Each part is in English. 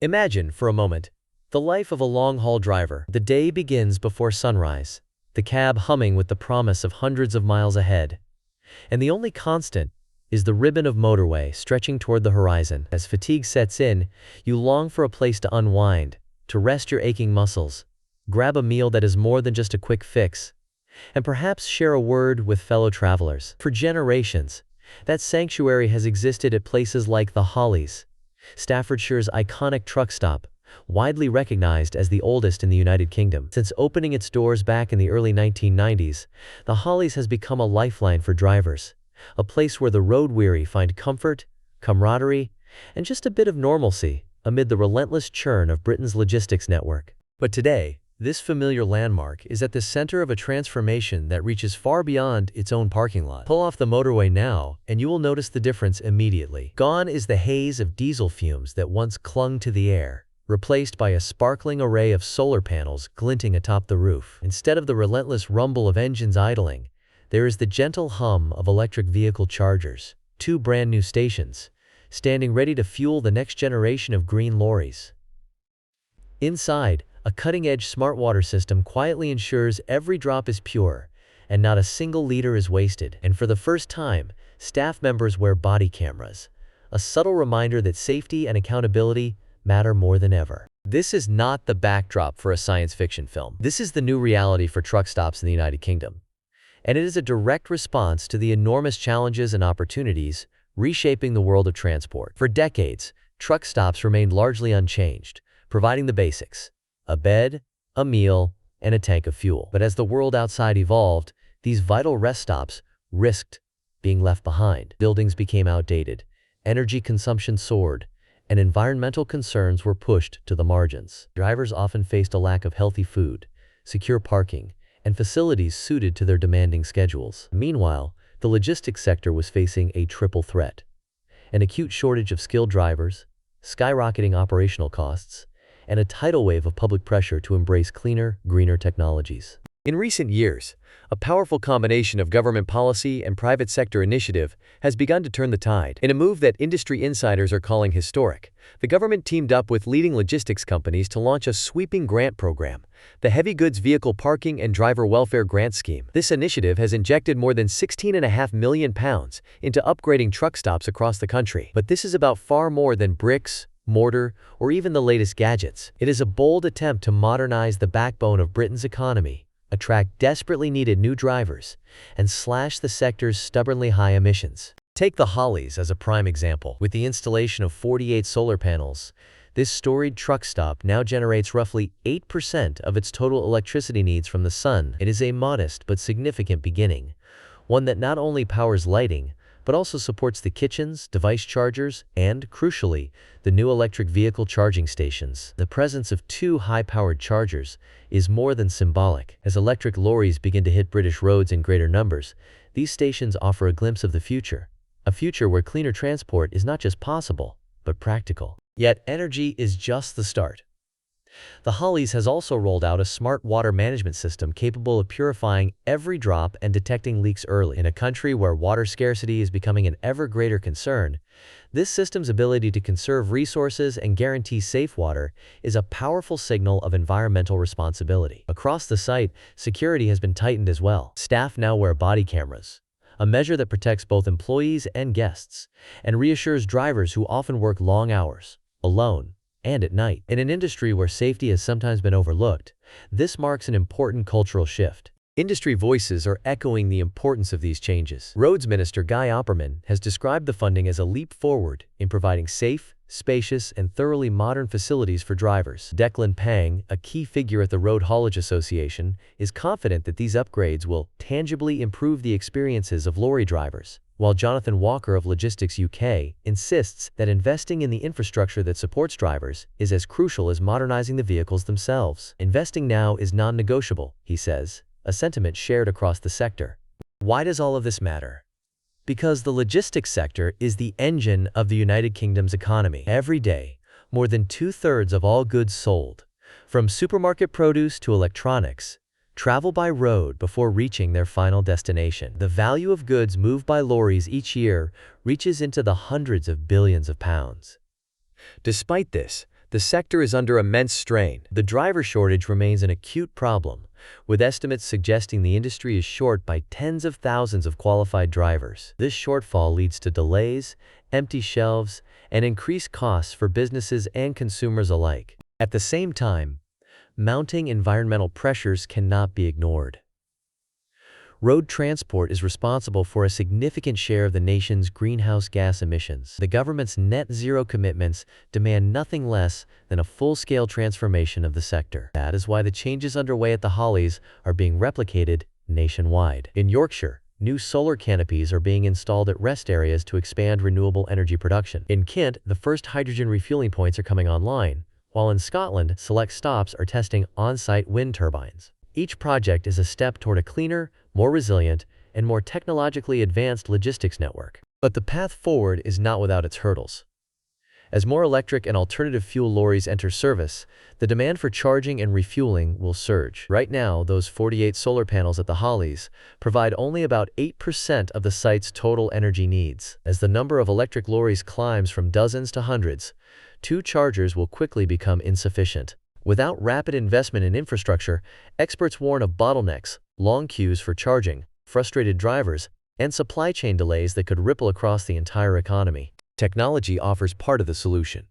Imagine, for a moment, the life of a long-haul driver. The day begins before sunrise, the cab humming with the promise of hundreds of miles ahead. And the only constant is the ribbon of motorway stretching toward the horizon. As fatigue sets in, you long for a place to unwind, to rest your aching muscles, grab a meal that is more than just a quick fix, and perhaps share a word with fellow travelers. For generations, that sanctuary has existed at places like the Hollies, Staffordshire's iconic truck stop, widely recognized as the oldest in the United Kingdom. Since opening its doors back in the early 1990s, the Hollies has become a lifeline for drivers, a place where the road-weary find comfort, camaraderie, and just a bit of normalcy amid the relentless churn of Britain's logistics network. But today, this familiar landmark is at the center of a transformation that reaches far beyond its own parking lot. Pull off the motorway now, and you will notice the difference immediately. Gone is the haze of diesel fumes that once clung to the air, replaced by a sparkling array of solar panels glinting atop the roof. Instead of the relentless rumble of engines idling, there is the gentle hum of electric vehicle chargers, two brand new stations, standing ready to fuel the next generation of green lorries. Inside, a cutting-edge smart water system quietly ensures every drop is pure, and not a single liter is wasted. And for the first time, staff members wear body cameras, a subtle reminder that safety and accountability matter more than ever. This is not the backdrop for a science fiction film. This is the new reality for truck stops in the United Kingdom. And it is a direct response to the enormous challenges and opportunities reshaping the world of transport. For decades, truck stops remained largely unchanged, providing the basics: a bed, a meal, and a tank of fuel. But as the world outside evolved, these vital rest stops risked being left behind. Buildings became outdated, energy consumption soared, and environmental concerns were pushed to the margins. Drivers often faced a lack of healthy food, secure parking, and facilities suited to their demanding schedules. Meanwhile, the logistics sector was facing a triple threat: an acute shortage of skilled drivers, skyrocketing operational costs, and a tidal wave of public pressure to embrace cleaner, greener technologies. In recent years, a powerful combination of government policy and private sector initiative has begun to turn the tide. In a move that industry insiders are calling historic, the government teamed up with leading logistics companies to launch a sweeping grant program, the Heavy Goods Vehicle Parking and Driver Welfare Grant Scheme. This initiative has injected more than £16.5 million into upgrading truck stops across the country. But this is about far more than bricks, mortar, or even the latest gadgets. It is a bold attempt to modernize the backbone of Britain's economy, attract desperately needed new drivers, and slash the sector's stubbornly high emissions. Take the Hollies as a prime example. With the installation of 48 solar panels, this storied truck stop now generates roughly 8% of its total electricity needs from the sun. It is a modest but significant beginning, one that not only powers lighting, but also supports the kitchens, device chargers, and, crucially, the new electric vehicle charging stations. The presence of two high-powered chargers is more than symbolic. As electric lorries begin to hit British roads in greater numbers, these stations offer a glimpse of the future, a future where cleaner transport is not just possible, but practical. Yet energy is just the start. The Hollies has also rolled out a smart water management system capable of purifying every drop and detecting leaks early. In a country where water scarcity is becoming an ever greater concern, this system's ability to conserve resources and guarantee safe water is a powerful signal of environmental responsibility. Across the site, security has been tightened as well. Staff now wear body cameras, a measure that protects both employees and guests, and reassures drivers who often work long hours, alone, and at night. In an industry where safety has sometimes been overlooked, this marks an important cultural shift. Industry voices are echoing the importance of these changes. Roads Minister Guy Opperman has described the funding as a leap forward in providing safe, spacious, and thoroughly modern facilities for drivers. Declan Pang, a key figure at the Road Haulage Association, is confident that these upgrades will tangibly improve the experiences of lorry drivers, while Jonathan Walker of Logistics UK insists that investing in the infrastructure that supports drivers is as crucial as modernizing the vehicles themselves. Investing now is non-negotiable, he says, a sentiment shared across the sector. Why does all of this matter? Because the logistics sector is the engine of the United Kingdom's economy. Every day, more than 2/3 of all goods sold, from supermarket produce to electronics, travel by road before reaching their final destination. The value of goods moved by lorries each year reaches into the hundreds of billions of pounds. Despite this, The sector is under immense strain. The driver shortage remains an acute problem, with estimates suggesting the industry is short by tens of thousands of qualified drivers. This shortfall leads to delays, empty shelves, and increased costs for businesses and consumers alike. At the same time, mounting environmental pressures cannot be ignored. Road transport is responsible for a significant share of the nation's greenhouse gas emissions. The government's net zero commitments demand nothing less than a full-scale transformation of the sector. That is why the changes underway at the Hollies are being replicated nationwide. In Yorkshire, new solar canopies are being installed at rest areas to expand renewable energy production. In Kent, the first hydrogen refueling points are coming online, while in Scotland, select stops are testing on-site wind turbines. Each project is a step toward a cleaner, more resilient, and more technologically advanced logistics network. But the path forward is not without its hurdles. As more electric and alternative fuel lorries enter service, the demand for charging and refueling will surge. Right now, those 48 solar panels at the Hollies provide only about 8% of the site's total energy needs. As the number of electric lorries climbs from dozens to hundreds, 2 chargers will quickly become insufficient. Without rapid investment in infrastructure, experts warn of bottlenecks, long queues for charging, frustrated drivers, and supply chain delays that could ripple across the entire economy. Technology offers part of the solution.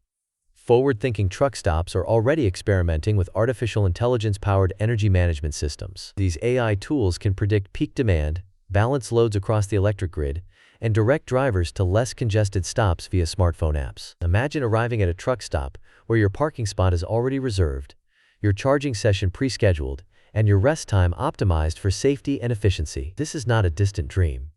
Forward-thinking truck stops are already experimenting with artificial intelligence-powered energy management systems. These AI tools can predict peak demand, balance loads across the electric grid, and direct drivers to less congested stops via smartphone apps. Imagine arriving at a truck stop where your parking spot is already reserved, your charging session pre-scheduled, and your rest time optimized for safety and efficiency. This is not a distant dream.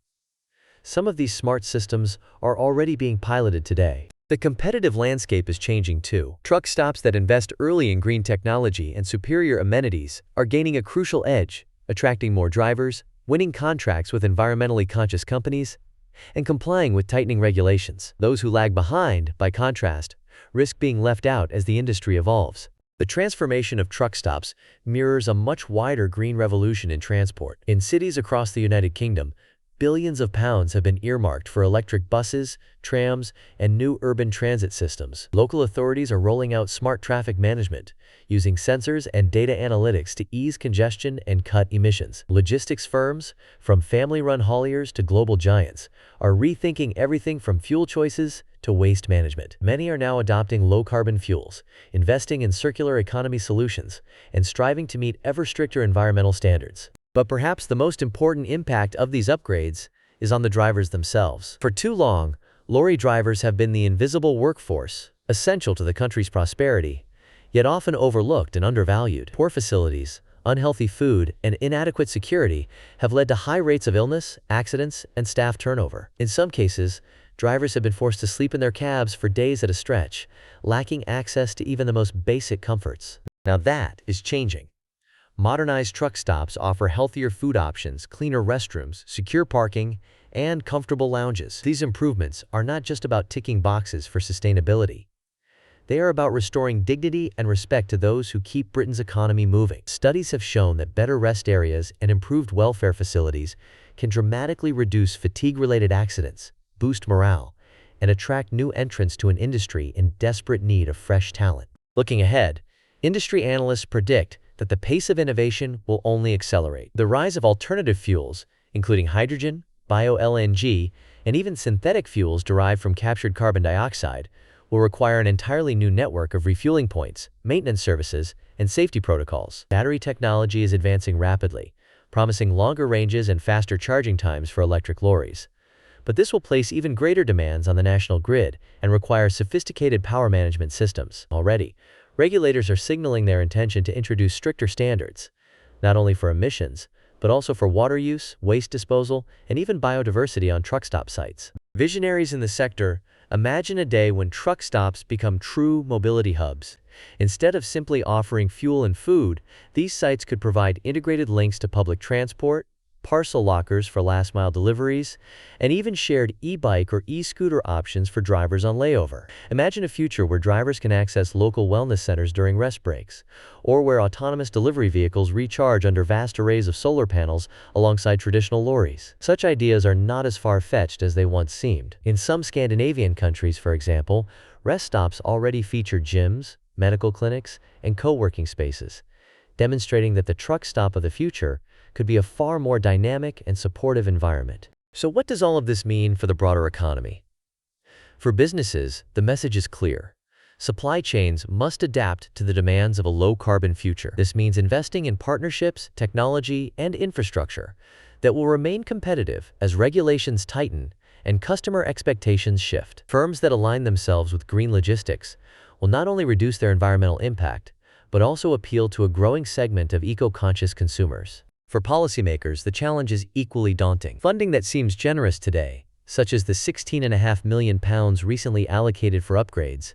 Some of these smart systems are already being piloted today. The competitive landscape is changing too. Truck stops that invest early in green technology and superior amenities are gaining a crucial edge, attracting more drivers, winning contracts with environmentally conscious companies, and complying with tightening regulations. Those who lag behind, by contrast, risk being left out as the industry evolves. The transformation of truck stops mirrors a much wider green revolution in transport. In cities across the United Kingdom, billions of pounds have been earmarked for electric buses, trams, and new urban transit systems. Local authorities are rolling out smart traffic management, using sensors and data analytics to ease congestion and cut emissions. Logistics firms, from family-run hauliers to global giants, are rethinking everything from fuel choices to waste management. Many are now adopting low-carbon fuels, investing in circular economy solutions, and striving to meet ever stricter environmental standards. But perhaps the most important impact of these upgrades is on the drivers themselves. For too long, lorry drivers have been the invisible workforce, essential to the country's prosperity, yet often overlooked and undervalued. Poor facilities, unhealthy food, and inadequate security have led to high rates of illness, accidents, and staff turnover. In some cases, drivers have been forced to sleep in their cabs for days at a stretch, lacking access to even the most basic comforts. Now that is changing. Modernized truck stops offer healthier food options, cleaner restrooms, secure parking, and comfortable lounges. These improvements are not just about ticking boxes for sustainability. They are about restoring dignity and respect to those who keep Britain's economy moving. Studies have shown that better rest areas and improved welfare facilities can dramatically reduce fatigue-related accidents, boost morale, and attract new entrants to an industry in desperate need of fresh talent. Looking ahead, industry analysts predict that the pace of innovation will only accelerate. The rise of alternative fuels, including hydrogen, bio-LNG, and even synthetic fuels derived from captured carbon dioxide, will require an entirely new network of refueling points, maintenance services, and safety protocols. Battery technology is advancing rapidly, promising longer ranges and faster charging times for electric lorries. But this will place even greater demands on the national grid and require sophisticated power management systems. Already, regulators are signaling their intention to introduce stricter standards, not only for emissions, but also for water use, waste disposal, and even biodiversity on truck stop sites. Visionaries in the sector imagine a day when truck stops become true mobility hubs. Instead of simply offering fuel and food, these sites could provide integrated links to public transport, parcel lockers for last-mile deliveries, and even shared e-bike or e-scooter options for drivers on layover. Imagine a future where drivers can access local wellness centers during rest breaks, or where autonomous delivery vehicles recharge under vast arrays of solar panels alongside traditional lorries. Such ideas are not as far-fetched as they once seemed. In some Scandinavian countries, for example, rest stops already feature gyms, medical clinics, and co-working spaces, demonstrating that the truck stop of the future could be a far more dynamic and supportive environment. So what does all of this mean for the broader economy? For businesses, the message is clear. Supply chains must adapt to the demands of a low-carbon future. This means investing in partnerships, technology, and infrastructure that will remain competitive as regulations tighten and customer expectations shift. Firms that align themselves with green logistics will not only reduce their environmental impact, but also appeal to a growing segment of eco-conscious consumers. For policymakers, the challenge is equally daunting. Funding that seems generous today, such as the £16.5 million recently allocated for upgrades,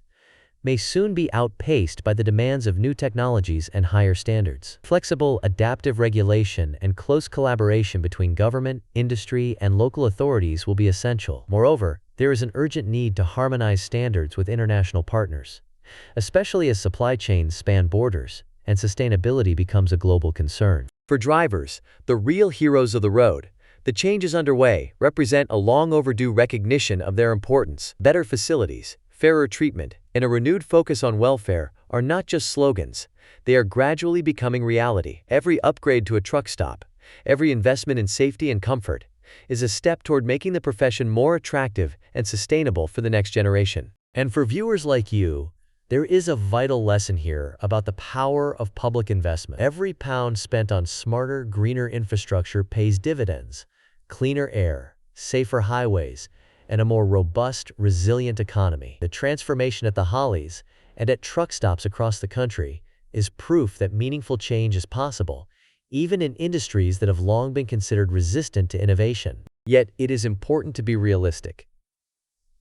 may soon be outpaced by the demands of new technologies and higher standards. Flexible, adaptive regulation and close collaboration between government, industry, and local authorities will be essential. Moreover, there is an urgent need to harmonize standards with international partners, especially as supply chains span borders and sustainability becomes a global concern. For drivers, the real heroes of the road, the changes underway represent a long overdue recognition of their importance. Better facilities, fairer treatment, and a renewed focus on welfare are not just slogans. They are gradually becoming reality. Every upgrade to a truck stop, every investment in safety and comfort, is a step toward making the profession more attractive and sustainable for the next generation. And for viewers like you, there is a vital lesson here about the power of public investment. Every pound spent on smarter, greener infrastructure pays dividends. Cleaner air, safer highways, and a more robust, resilient economy. The transformation at the Hollies and at truck stops across the country is proof that meaningful change is possible, even in industries that have long been considered resistant to innovation. Yet, it is important to be realistic.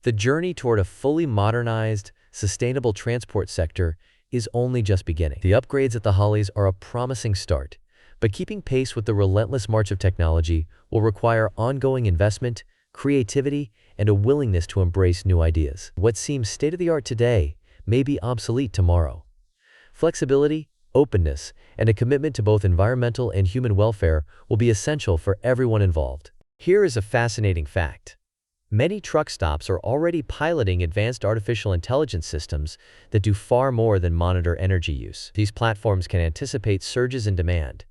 The journey toward a fully modernized, sustainable transport sector is only just beginning. The upgrades at the Hollies are a promising start, but keeping pace with the relentless march of technology will require ongoing investment, creativity, and a willingness to embrace new ideas. What seems state-of-the-art today may be obsolete tomorrow. Flexibility, openness, and a commitment to both environmental and human welfare will be essential for everyone involved. Here is a fascinating fact. Many truck stops are already piloting advanced artificial intelligence systems that do far more than monitor energy use. These platforms can anticipate surges in demand,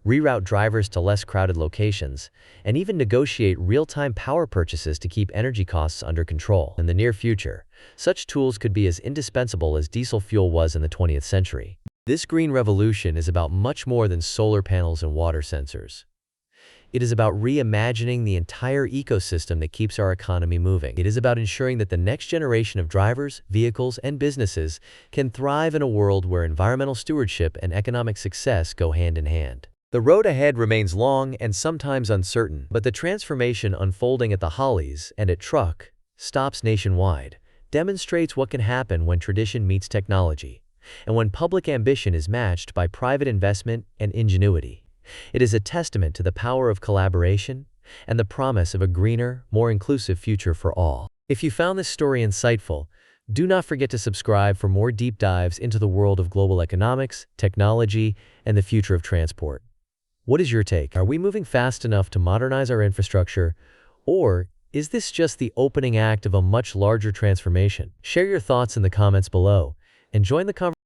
reroute drivers to less crowded locations, and even negotiate real-time power purchases to keep energy costs under control. In the near future, such tools could be as indispensable as diesel fuel was in the 20th century. This green revolution is about much more than solar panels and water sensors. It is about reimagining the entire ecosystem that keeps our economy moving. It is about ensuring that the next generation of drivers, vehicles, and businesses can thrive in a world where environmental stewardship and economic success go hand in hand. The road ahead remains long and sometimes uncertain, but the transformation unfolding at the Hollies and at truck stops nationwide demonstrates what can happen when tradition meets technology, and when public ambition is matched by private investment and ingenuity. It is a testament to the power of collaboration and the promise of a greener, more inclusive future for all. If you found this story insightful, do not forget to subscribe for more deep dives into the world of global economics, technology, and the future of transport. What is your take? Are we moving fast enough to modernize our infrastructure, or is this just the opening act of a much larger transformation? Share your thoughts in the comments below and join the conversation.